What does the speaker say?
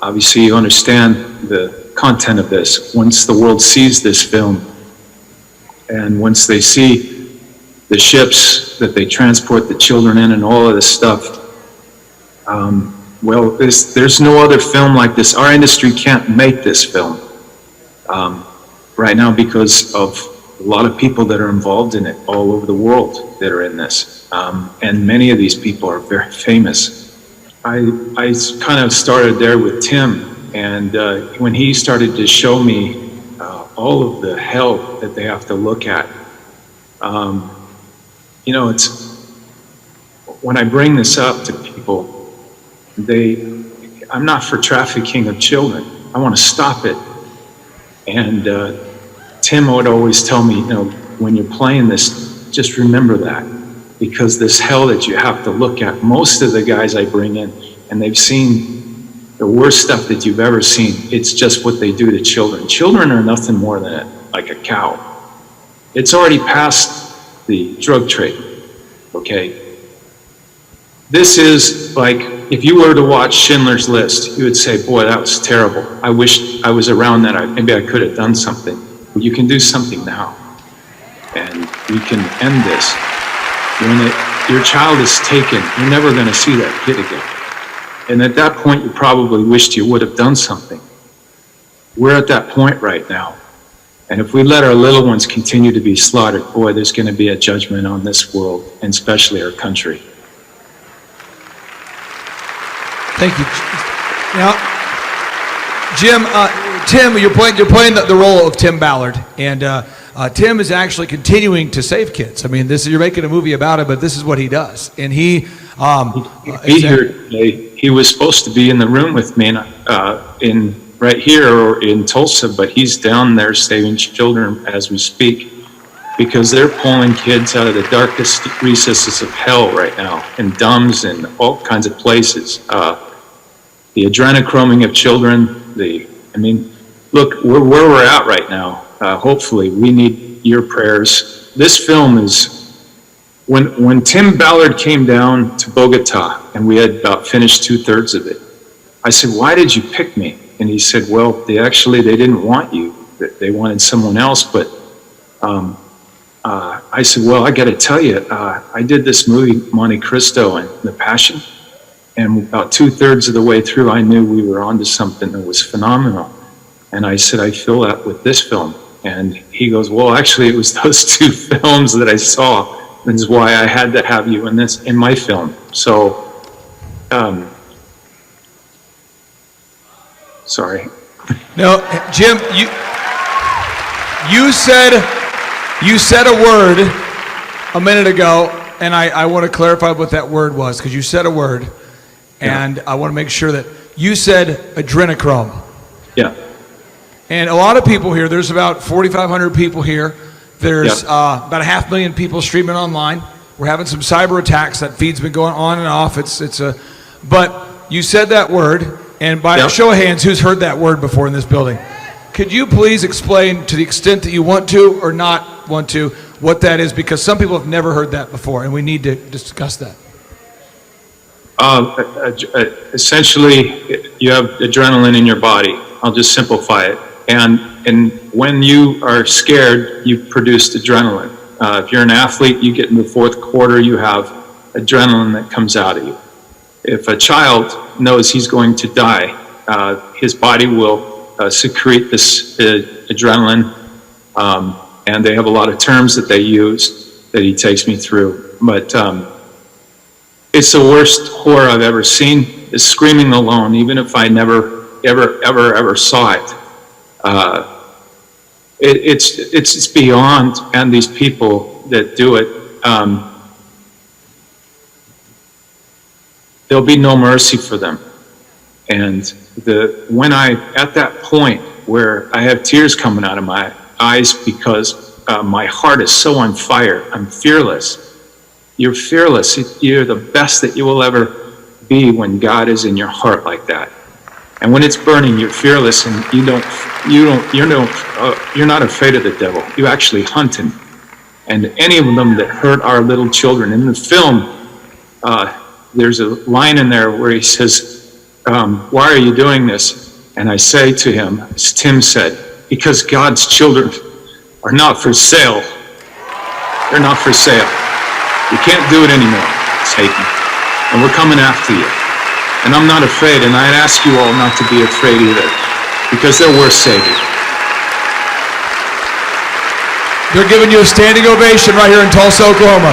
obviously you understand the content of this. Once the world sees this film, and once they see the ships that they transport the children in and all of this stuff, well, there's no other film like this. Our industry can't make this film right now because of a lot of people that are involved in it all over the world that are in this. And many of these people are very famous. I kind of started there with Tim, and when he started to show me all of the hell that they have to look at, you know, when I bring this up to people, I'm not for trafficking of children. I want to stop it. And Tim would always tell me, you know, when you're playing this, just remember that, because this hell that you have to look at, most of the guys I bring in, and they've seen the worst stuff that you've ever seen. It's just what they do to children. Children are nothing more than like a cow. It's already past the drug trade, okay? This is like, if you were to watch Schindler's List, you would say, boy, that was terrible. I wish I was around that. Maybe I could have done something. But you can do something now. And we can end this. When your child is taken, you're never going to see that kid again. And at that point, you probably wished you would have done something. We're at that point right now. And if we let our little ones continue to be slaughtered, boy, there's going to be a judgment on this world, and especially our country. Thank you. Now, Jim, Tim, you're playing the role of Tim Ballard, and Tim is actually continuing to save kids. I mean, you're making a movie about it, but this is what he does, and he was supposed to be in the room with me in right here or in Tulsa, but he's down there saving children as we speak, because they're pulling kids out of the darkest recesses of hell right now, in dumbs and all kinds of places. The adrenochroming of children, I mean, look, where we're at right now, hopefully we need your prayers. This film is, when Tim Ballard came down to Bogota and we had about finished 2/3 of it, I said, why did you pick me? And he said, well, they didn't want you. They wanted someone else, but I said, well, I got to tell you, I did this movie, Monte Cristo and The Passion, and about 2/3 of the way through, I knew we were onto something that was phenomenal. And I said, I feel that with this film. And he goes, well, actually, it was those two films that I saw. That's why I had to have you in my film. So, sorry. No, Jim, you said a word a minute ago, and I want to clarify what that word was, because you said a word, and I want to make sure that you said adrenochrome. Yeah. And a lot of people here, there's about 4,500 people here. There's about 500,000 people streaming online. We're having some cyber attacks. That feed's been going on and off. But you said that word, and by a show of hands, who's heard that word before in this building? Could you please explain, to the extent that you want to or not want to, what that is? Because some people have never heard that before, and we need to discuss that. Essentially, you have adrenaline in your body. I'll just simplify it. And when you are scared, you produce adrenaline. If you're an athlete, you get in the fourth quarter, you have adrenaline that comes out of you. If a child knows he's going to die, his body will secrete this adrenaline, and they have a lot of terms that they use that he takes me through. But it's the worst horror I've ever seen, is screaming alone, even if I never, ever saw it. It's beyond, and these people that do it, there'll be no mercy for them. And when at that point where I have tears coming out of my eyes because my heart is so on fire, I'm fearless. You're fearless. You're the best that you will ever be when God is in your heart like that. And when it's burning, you're fearless, and you're not afraid of the devil. You actually hunt him. And any of them that hurt our little children in the film, there's a line in there where he says, why are you doing this? And I say to him, as Tim said, because God's children are not for sale. They're not for sale. You can't do it anymore, Satan. And we're coming after you. And I'm not afraid, and I ask you all not to be afraid either, because they're worth saving. They're giving you a standing ovation right here in Tulsa, Oklahoma.